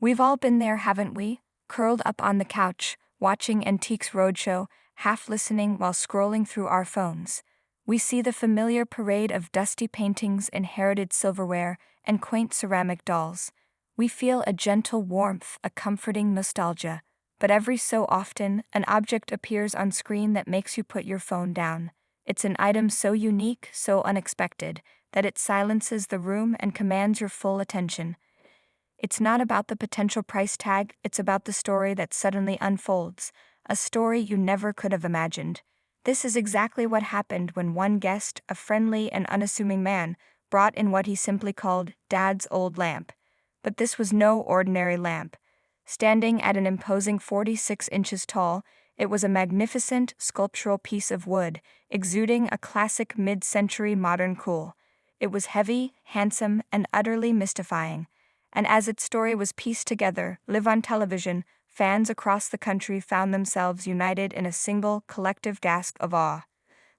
We've all been there, haven't we? Curled up on the couch, watching Antiques Roadshow, half listening while scrolling through our phones. We see the familiar parade of dusty paintings, inherited silverware, and quaint ceramic dolls. We feel a gentle warmth, a comforting nostalgia. But every so often, an object appears on screen that makes you put your phone down. It's an item so unique, so unexpected, that it silences the room and commands your full attention. It's not about the potential price tag, it's about the story that suddenly unfolds, a story you never could have imagined. This is exactly what happened when one guest, a friendly and unassuming man, brought in what he simply called Dad's old lamp. But this was no ordinary lamp. Standing at an imposing 46 inches tall, it was a magnificent sculptural piece of wood, exuding a classic mid-century modern cool. It was heavy, handsome, and utterly mystifying. And as its story was pieced together, live on television, fans across the country found themselves united in a single, collective gasp of awe.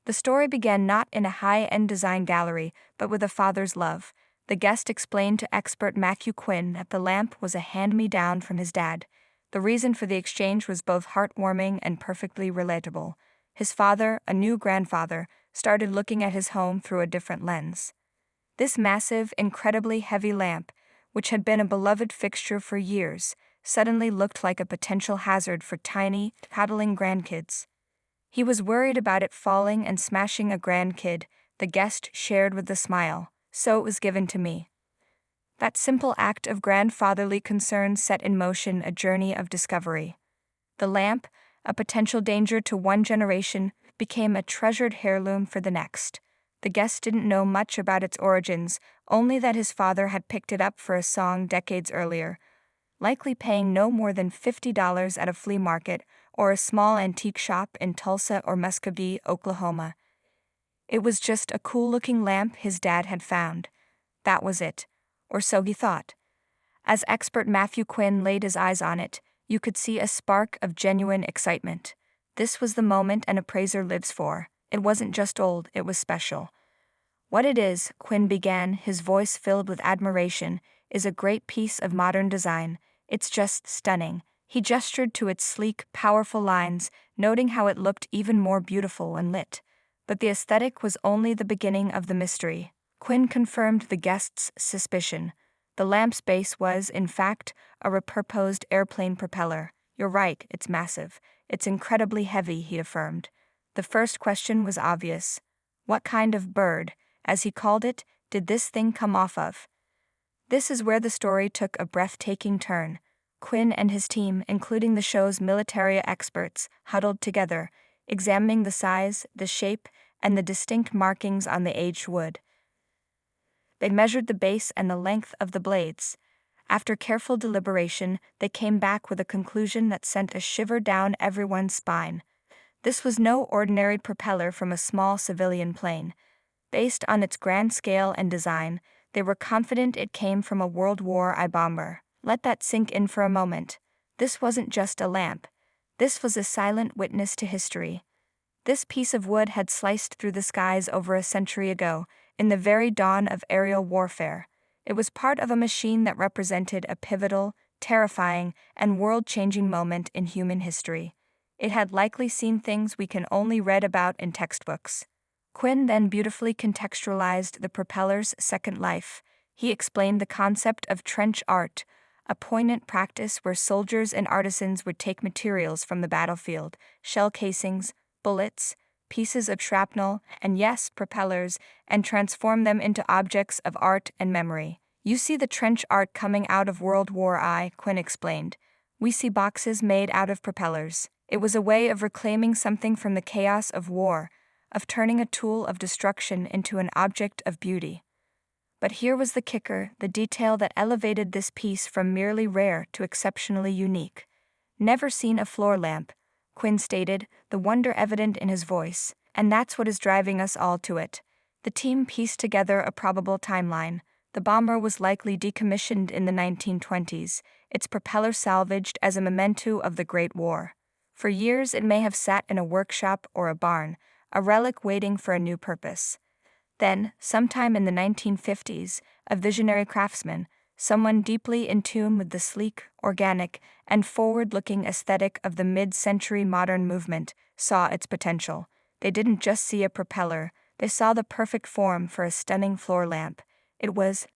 The story began not in a high-end design gallery, but with a father's love. The guest explained to expert Matthew Quinn that the lamp was a hand-me-down from his dad. The reason for the exchange was both heartwarming and perfectly relatable. His father, a new grandfather, started looking at his home through a different lens. This massive, incredibly heavy lamp, which had been a beloved fixture for years, suddenly looked like a potential hazard for tiny, toddling grandkids. He was worried about it falling and smashing a grandkid, the guest shared with a smile. So it was given to me. That simple act of grandfatherly concern set in motion a journey of discovery. The lamp, a potential danger to one generation, became a treasured heirloom for the next. The guest didn't know much about its origins, only that his father had picked it up for a song decades earlier, likely paying no more than $50 at a flea market or a small antique shop in Tulsa or Muscogee, Oklahoma. It was just a cool-looking lamp his dad had found. That was it. Or so he thought. As expert Matthew Quinn laid his eyes on it, you could see a spark of genuine excitement. This was the moment an appraiser lives for. It wasn't just old, it was special. What it is, Quinn began, his voice filled with admiration, is a great piece of modern design. It's just stunning. He gestured to its sleek, powerful lines, noting how it looked even more beautiful when lit. But the aesthetic was only the beginning of the mystery. Quinn confirmed the guest's suspicion. The lamp's base was, in fact, a repurposed airplane propeller. You're right, it's massive. It's incredibly heavy, he affirmed. The first question was obvious. What kind of bird, as he called it, did this thing come off of? This is where the story took a breathtaking turn. Quinn and his team, including the show's military experts, huddled together, examining the size, the shape, and the distinct markings on the aged wood. They measured the base and the length of the blades. After careful deliberation, they came back with a conclusion that sent a shiver down everyone's spine. This was no ordinary propeller from a small civilian plane. Based on its grand scale and design, they were confident it came from a World War I bomber. Let that sink in for a moment. This wasn't just a lamp. This was a silent witness to history. This piece of wood had sliced through the skies over a century ago, in the very dawn of aerial warfare. It was part of a machine that represented a pivotal, terrifying, and world-changing moment in human history. It had likely seen things we can only read about in textbooks. Quinn then beautifully contextualized the propeller's second life. He explained the concept of trench art, a poignant practice where soldiers and artisans would take materials from the battlefield, shell casings, bullets, pieces of shrapnel, and yes, propellers, and transform them into objects of art and memory. You see the trench art coming out of World War I, Quinn explained. We see boxes made out of propellers. It was a way of reclaiming something from the chaos of war, of turning a tool of destruction into an object of beauty. But here was the kicker, the detail that elevated this piece from merely rare to exceptionally unique. Never seen a floor lamp, Quinn stated, the wonder evident in his voice, and that's what is driving us all to it. The team pieced together a probable timeline. The bomber was likely decommissioned in the 1920s, its propeller salvaged as a memento of the Great War. For years it may have sat in a workshop or a barn, a relic waiting for a new purpose. Then, sometime in the 1950s, a visionary craftsman, Someone deeply in tune with the sleek, organic, and forward-looking aesthetic of the mid-century modern movement saw its potential. They didn't just see a propeller, they saw the perfect form for a stunning floor lamp. It was